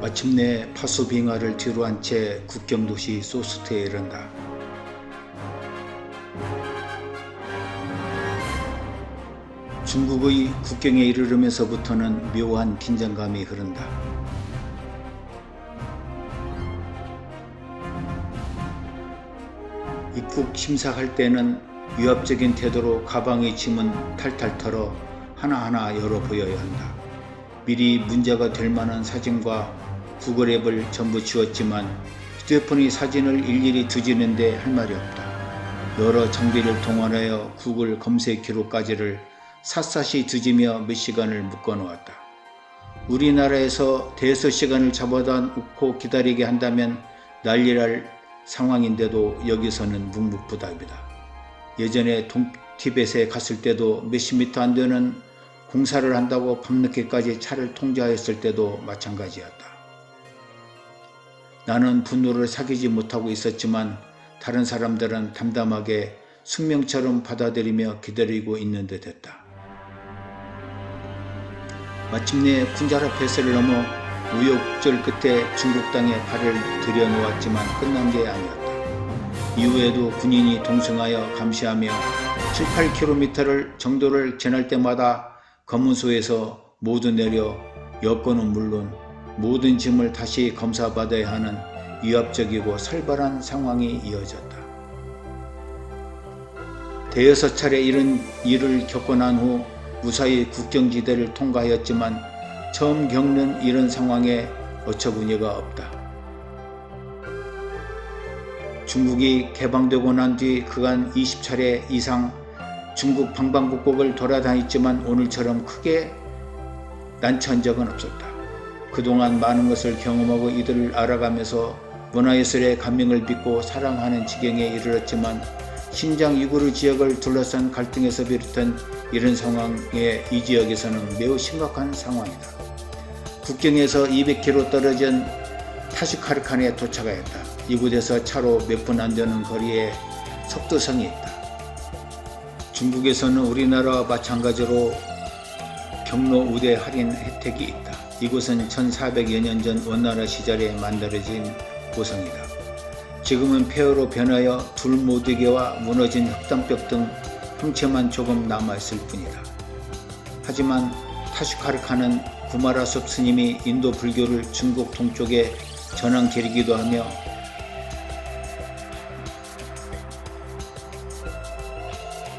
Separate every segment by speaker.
Speaker 1: 마침내 파수빙하를 뒤로한 채 국경도시 소스트에 이른다. 중국의 국경에 이르르면서부터는 묘한 긴장감이 흐른다. 입국 심사할 때는 위압적인 태도로 가방의 짐은 탈탈 털어 하나하나 열어 보여야 한다. 미리 문제가 될 만한 사진과 구글 앱을 전부 지웠지만 휴대폰이 사진을 일일이 뒤지는데 할 말이 없다. 여러 장비를 동원하여 구글 검색 기록까지를 샅샅이 뒤지며 몇 시간을 묶어놓았다. 우리나라에서 대여섯 시간을 잡아다 놓고 기다리게 한다면 난리날 상황인데도 여기서는 묵묵부답이다. 예전에 동티벳에 갔을 때도 몇십 미터 안 되는 공사를 한다고 밤늦게까지 차를 통제하였을 때도 마찬가지였다. 나는 분노를 사귀지 못하고 있었지만 다른 사람들은 담담하게 숙명처럼 받아들이며 기다리고 있는 듯 했다. 마침내 군자라 패스를 넘어 우여곡절 끝에 중국 땅에 발을 들여놓았지만 끝난 게 아니었다. 이후에도 군인이 동승하여 감시하며 7-8km 정도를 지날 때마다 검문소에서 모두 내려 여권은 물론 모든 짐을 다시 검사받아야 하는 위압적이고 살벌한 상황이 이어졌다. 대여섯 차례 이런 일을 겪고 난 후 무사히 국경지대를 통과하였지만 처음 겪는 이런 상황에 어처구니가 없다. 중국이 개방되고 난 뒤 그간 20차례 이상 중국 방방곡곡을 돌아다녔지만 오늘처럼 크게 난처한 적은 없었다. 그동안 많은 것을 경험하고 이들을 알아가면서 문화예술의 감명을 빚고 사랑하는 지경에 이르렀지만 신장 위구르 지역을 둘러싼 갈등에서 비롯한 이런 상황에 이 지역에서는 매우 심각한 상황이다. 국경에서 200km 떨어진 타슈카르칸에 도착하였다. 이곳에서 차로 몇 분 안 되는 거리에 석도성이 있다. 중국에서는 우리나라와 마찬가지로 경로 우대 할인 혜택이 있다. 이곳은 1400여 년 전 원나라 시절에 만들어진 고성이다. 지금은 폐허로 변하여 둘모두개와 무너진 흙담벽 등 형체만 조금 남아있을 뿐이다. 하지만 타슈카르칸은 구마라섭 스님이 인도 불교를 중국 동쪽에 전한 길이기도 하며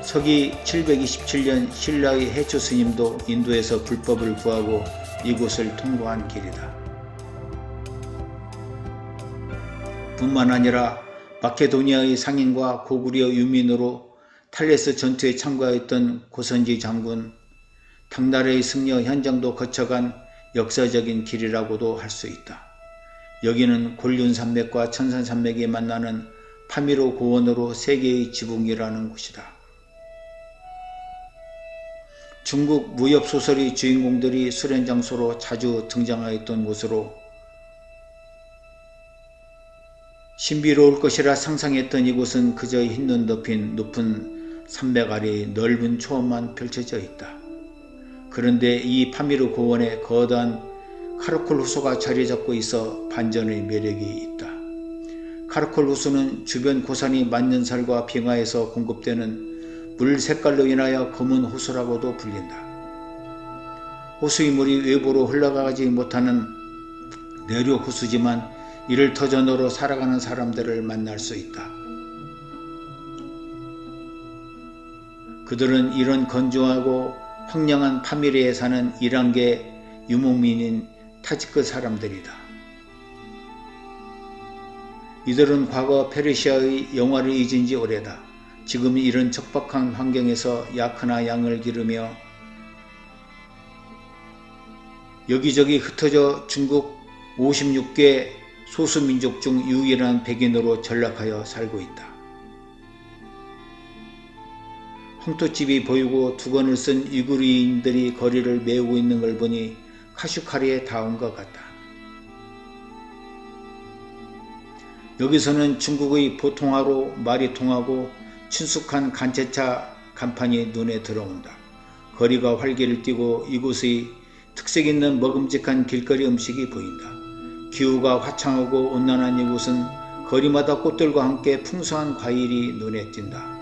Speaker 1: 서기 727년 신라의 해초 스님도 인도에서 불법을 구하고 이곳을 통과한 길이다. 뿐만 아니라 마케도니아의 상인과 고구려 유민으로 탈레스 전투에 참가했던 고선지 장군, 당나라의 승려 현장도 거쳐간 역사적인 길이라고도 할 수 있다. 여기는 곤륜산맥과 천산산맥이 만나는 파미로 고원으로 세계의 지붕이라는 곳이다. 중국 무협소설의 주인공들이 수련 장소로 자주 등장하였던 곳으로 신비로울 것이라 상상했던 이곳은 그저 흰눈 덮인 높은 산맥 아래 넓은 초원만 펼쳐져 있다. 그런데 이 파미르 고원에 거대한 카르콜 호수가 자리 잡고 있어 반전의 매력이 있다. 카르콜 호수는 주변 고산이 만년살과 빙하에서 공급되는 물 색깔로 인하여 검은 호수라고도 불린다. 호수의 물이 외부로 흘러가지 못하는 내륙 호수지만 이를 터전으로 살아가는 사람들을 만날 수 있다. 그들은 이런 건조하고 황량한 파미르에 사는 이란계 유목민인 타지크 사람들이다. 이들은 과거 페르시아의 영화를 잊은 지 오래다. 지금 이런 척박한 환경에서 야크나 양을 기르며 여기저기 흩어져 중국 56개 소수민족 중 유일한 백인으로 전락하여 살고 있다. 황토집이 보이고 두건을 쓴 위구르인들이 거리를 메우고 있는 걸 보니 카슈카리에 다 온 것 같다. 여기서는 중국의 보통화로 말이 통하고 친숙한 간체차 간판이 눈에 들어온다. 거리가 활기를 띠고 이곳의 특색 있는 먹음직한 길거리 음식이 보인다. 기후가 화창하고 온난한 이곳은 거리마다 꽃들과 함께 풍성한 과일이 눈에 띈다.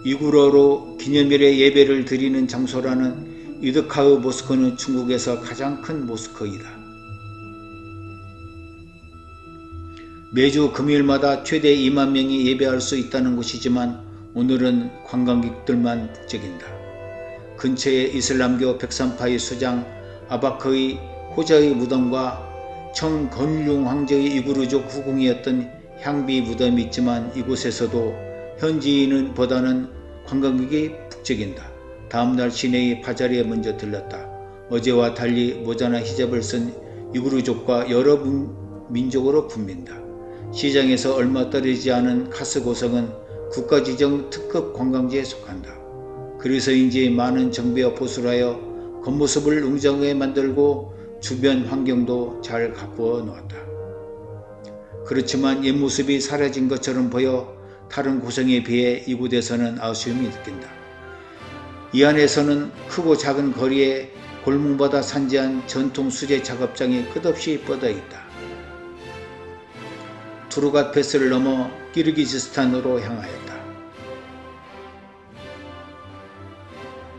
Speaker 1: 이구러로 기념일에 예배를 드리는 장소라는 이드카흐 모스크는 중국에서 가장 큰 모스크이다. 매주 금요일마다 최대 2만 명이 예배할 수 있다는 곳이지만 오늘은 관광객들만 북적인다. 근처에 이슬람교 백산파의 수장 아바크의 호자의 무덤과 청건륭 황제의 이구르족 후궁이었던 향비 무덤이 있지만 이곳에서도 현지인은 보다는 관광객이 북적인다. 다음날 시내의 바자리에 먼저 들렀다. 어제와 달리 모자나 히잡을 쓴 이구르족과 여러 민족으로 붐빈다. 시장에서 얼마 떨어지지 않은 카스 고성은 국가지정 특급 관광지에 속한다. 그래서인지 많은 정비와 보수를 하여 겉모습을 웅장하게 만들고 주변 환경도 잘 가꾸어 놓았다. 그렇지만 옛모습이 사라진 것처럼 보여 다른 고성에 비해 이곳에서는 아쉬움이 느낀다. 이 안에서는 크고 작은 거리에 골목마다 산재한 전통 수제 작업장이 끝없이 뻗어 있다. 투르갓 패스를 넘어 키르기즈스탄으로 향하였다.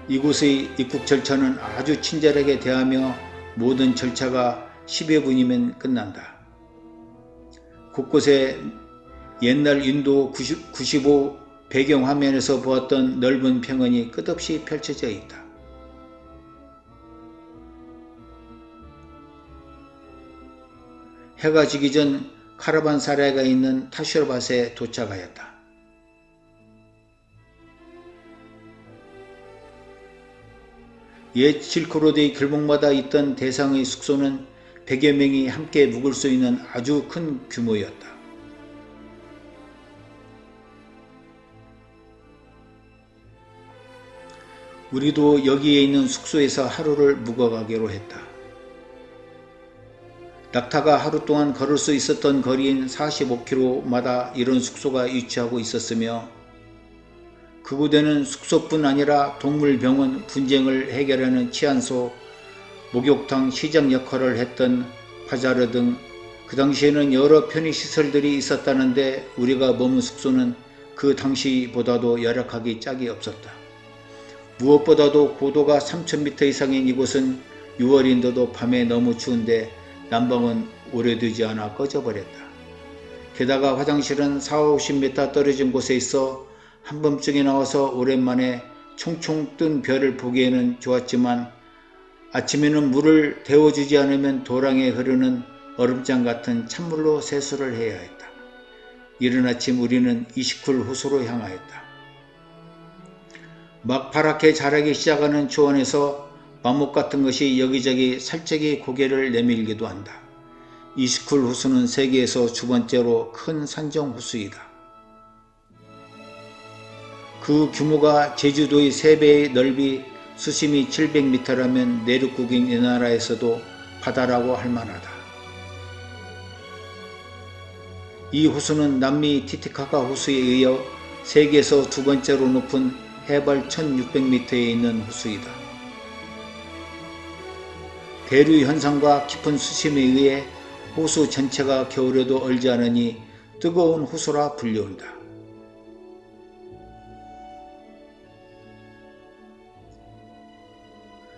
Speaker 1: 이곳의 입국 절차는 아주 친절하게 대하며 모든 절차가 10여 분이면 끝난다. 곳곳에 옛날 인도 95 배경화면에서 보았던 넓은 평원이 끝없이 펼쳐져 있다. 해가 지기 전 카라반사라이가 있는 타슈르밭에 도착하였다. 옛 실크로드의 길목마다 있던 대상의 숙소는 100여 명이 함께 묵을 수 있는 아주 큰 규모였다. 우리도 여기에 있는 숙소에서 하루를 묵어가기로 했다. 낙타가 하루 동안 걸을 수 있었던 거리인 45km마다 이런 숙소가 위치하고 있었으며 그곳에는 숙소뿐 아니라 동물병원, 분쟁을 해결하는 치안소, 목욕탕, 시장 역할을 했던 바자르 등 그 당시에는 여러 편의시설들이 있었다는데 우리가 머문 숙소는 그 당시보다도 열악하기 짝이 없었다. 무엇보다도 고도가 3000m 이상인 이곳은 6월인데도 밤에 너무 추운데 난방은 오래되지 않아 꺼져버렸다. 게다가 화장실은 40-50m 떨어진 곳에 있어 한밤중에 나와서 오랜만에 총총 뜬 별을 보기에는 좋았지만 아침에는 물을 데워주지 않으면 도랑에 흐르는 얼음장 같은 찬물로 세수를 해야 했다. 이른 아침 우리는 이시쿨 호수로 향하였다. 막 파랗게 자라기 시작하는 초원에서 마목 같은 것이 여기저기 살짝이 고개를 내밀기도 한다. 이시쿨 호수는 세계에서 두 번째로 큰 산정 호수이다. 그 규모가 제주도의 3배의 넓이 수심이 700m라면 내륙국인 이 나라에서도 바다라고 할 만하다. 이 호수는 남미 티티카카 호수에 이어 세계에서 두 번째로 높은 해발 1600m에 있는 호수이다. 대류 현상과 깊은 수심에 의해 호수 전체가 겨울에도 얼지 않으니 뜨거운 호수라 불려온다.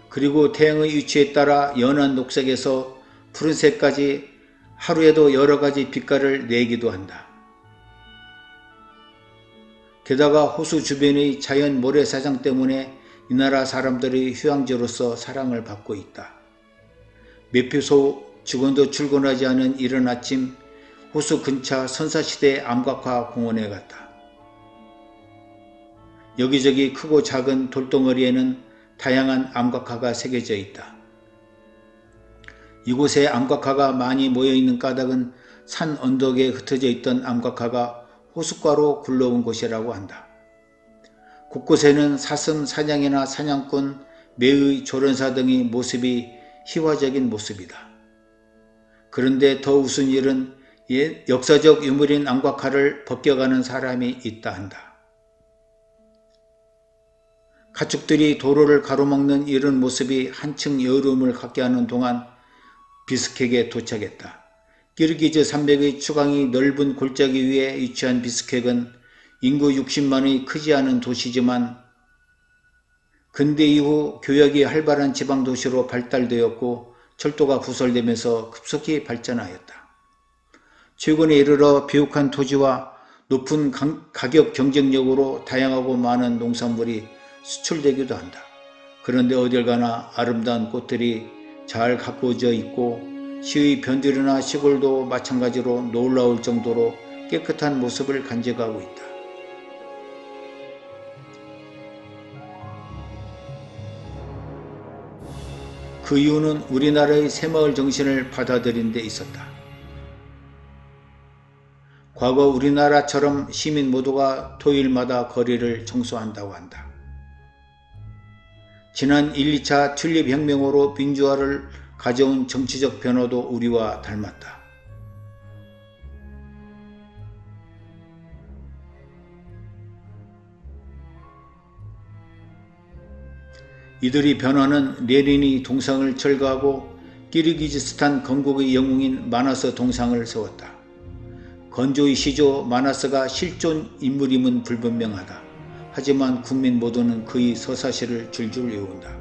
Speaker 1: 그리고 태양의 위치에 따라 연한 녹색에서 푸른색까지 하루에도 여러가지 빛깔을 내기도 한다. 게다가 호수 주변의 자연 모래사장 때문에 이 나라 사람들의 휴양지로서 사랑을 받고 있다. 매표소 직원도 출근하지 않은 이른 아침 호수 근처 선사시대 암각화 공원에 갔다. 여기저기 크고 작은 돌덩어리에는 다양한 암각화가 새겨져 있다. 이곳에 암각화가 많이 모여있는 까닭은 산 언덕에 흩어져 있던 암각화가 호숫가로 굴러온 곳이라고 한다. 곳곳에는 사슴 사냥이나 사냥꾼, 매의 조련사 등의 모습이 희화적인 모습이다. 그런데 더 우스운 일은 역사적 유물인 암각화를 벗겨가는 사람이 있다 한다. 가축들이 도로를 가로막는 이런 모습이 한층 여름을 갖게 하는 동안 비스케크에 도착했다. 키르기즈 산맥의 추강이 넓은 골짜기 위에 위치한 비스케크는 인구 60만의 크지 않은 도시지만 근대 이후 교역이 활발한 지방도시로 발달되었고 철도가 부설되면서 급속히 발전하였다. 최근에 이르러 비옥한 토지와 높은 가격 경쟁력으로 다양하고 많은 농산물이 수출되기도 한다. 그런데 어딜 가나 아름다운 꽃들이 잘 가꾸어져 있고 시의 변두리나 시골도 마찬가지로 놀라울 정도로 깨끗한 모습을 간직하고 있다. 그 이유는 우리나라의 새마을 정신을 받아들인 데 있었다. 과거 우리나라처럼 시민 모두가 토요일마다 거리를 청소한다고 한다. 지난 1, 2차 튤립혁명으로 민주화를 가져온 정치적 변화도 우리와 닮았다. 이들의 변화는 레닌이 동상을 철거하고 키르기즈스탄 건국의 영웅인 마나스 동상을 세웠다. 건조의 시조 마나스가 실존 인물임은 불분명하다. 하지만 국민 모두는 그의 서사시를 줄줄 외운다.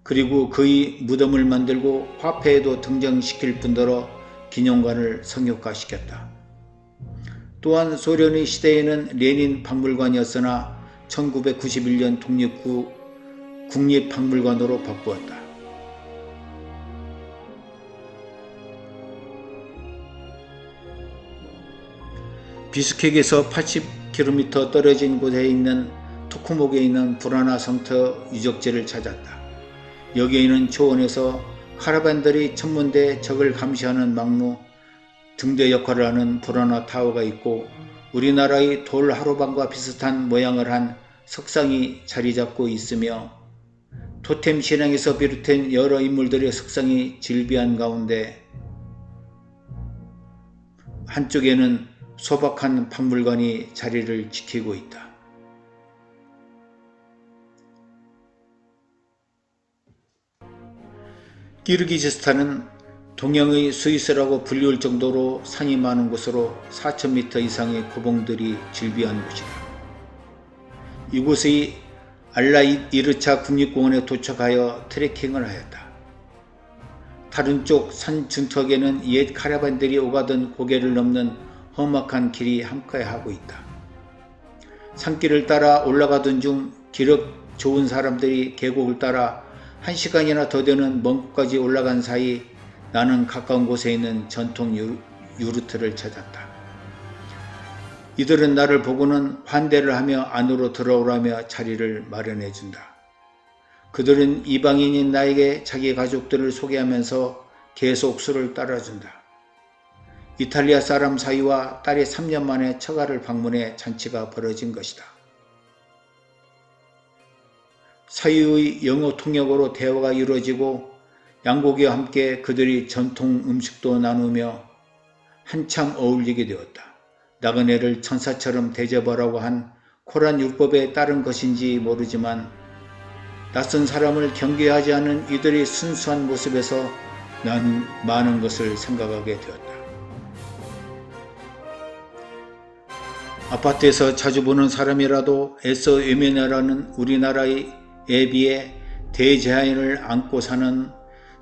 Speaker 1: 그리고 그의 무덤을 만들고 화폐에도 등장시킬 뿐더러 기념관을 성역화시켰다. 또한 소련의 시대에는 레닌 박물관이었으나 1991년 독립 후 국립박물관으로 바꾸었다. 비스케크에서 80km 떨어진 곳에 있는 토크목에 있는 불안하 성터 유적지를 찾았다. 여기에는 초원에서 카라반들이 천문대 적을 감시하는 막루 등대 역할을 하는 불안하 타워가 있고 우리나라의 돌 하루방과 비슷한 모양을 한 석상이 자리잡고 있으며 토템 신앙에서 비롯된 여러 인물들의 석상이 질비한 가운데 한쪽에는 소박한 박물관이 자리를 지키고 있다. 키르기즈스탄은 동양의 스위스라고 불리울 정도로 산이 많은 곳으로 4,000m 이상의 고봉들이 질비한 곳이다. 이곳의 알라이르차 국립공원에 도착하여 트레킹을 하였다. 다른 쪽 산 준턱에는 옛 카라반들이 오가던 고개를 넘는 험악한 길이 함께하고 있다. 산길을 따라 올라가던 중 기력 좋은 사람들이 계곡을 따라 1시간이나 더 되는 먼 곳까지 올라간 사이 나는 가까운 곳에 있는 전통 유르트를 찾았다. 이들은 나를 보고는 환대를 하며 안으로 들어오라며 자리를 마련해 준다. 그들은 이방인인 나에게 자기 가족들을 소개하면서 계속 술을 따라준다. 이탈리아 사람 사이와 딸이 3년 만에 처가를 방문해 잔치가 벌어진 것이다. 사이의 영어 통역으로 대화가 이루어지고 양고기와 함께 그들이 전통 음식도 나누며 한참 어울리게 되었다. 나그네를 천사처럼 대접하라고 한 코란 율법에 따른 것인지 모르지만 낯선 사람을 경계하지 않은 이들의 순수한 모습에서 난 많은 것을 생각하게 되었다. 아파트에서 자주 보는 사람이라도 애써 외면하라는 우리나라의 애비에 대제한을 안고 사는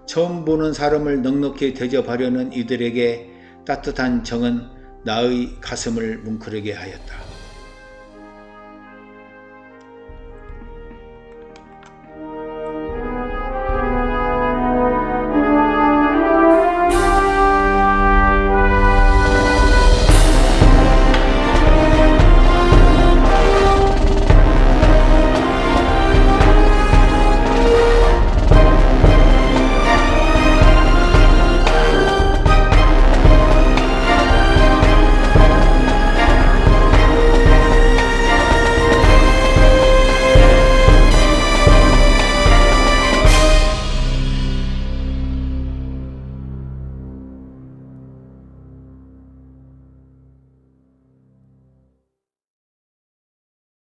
Speaker 1: 처음 보는 사람을 넉넉히 대접하려는 이들에게 따뜻한 정은 나의 가슴을 뭉클하게 하였다.